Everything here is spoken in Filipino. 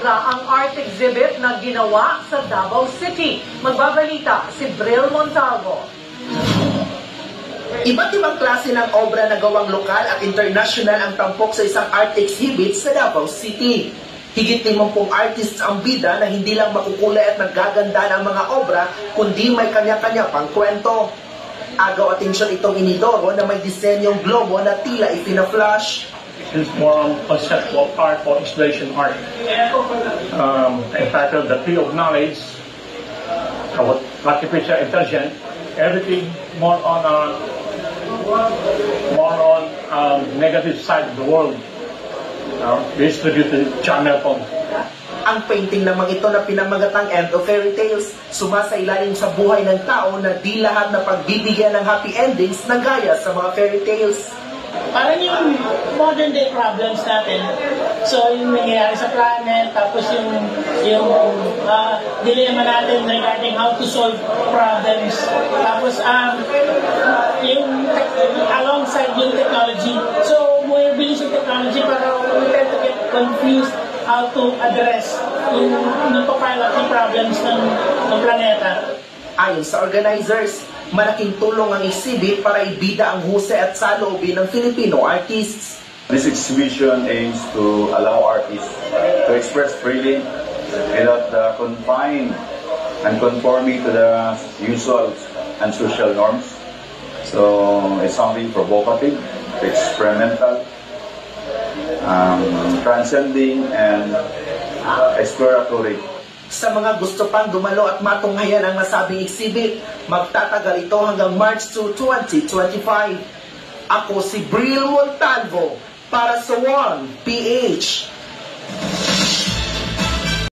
obra ang art exhibit na ginawa sa Davao City. Magbabalita si Bril Montalvo. Iba't ibang klase ng obra na gawang lokal at international ang tampok sa isang art exhibit sa Davao City. Higit 50 artists ang bida na hindi lang makukulay at naggaganda ng mga obra, kundi may kanya-kanya pang kwento. Agaw atensyon itong inidoro na may disenyong globo na tila ipina-flash. It's more on conceptual art or installation art. Entitled The Tree of Knowledge, Artificial Intelligence, everything more on negative side of the world. Distributed channel phone. Ang painting naman ito na pinamagatang End of Fairy Tales, sumasailalim sa buhay ng tao na di lahat na pagbibigyan ng happy endings na gaya sa mga fairy tales. Parang yung modern day problems natin. So yung nangyayari sa planet, tapos yung dilemma natin regarding how to solve problems. Tapos yung alongside yung technology. So more bilis yung technology, pero we tend to get confused how to address yung napapalak ng problems ng planeta. Ayon sa organizers, malaking tulong ang exhibit para ibida ang husay at saloobin ng Filipino artists. This exhibition aims to allow artists to express freely without confined and conforming to the usual and social norms. So it's something provocative, experimental, transcending and exploratory. Sa mga gusto pang dumalo at matunghayan ang nasabing exhibit, magtatagal ito hanggang March 2, 2025. Ako si Bril Montalvo para sa 1PH.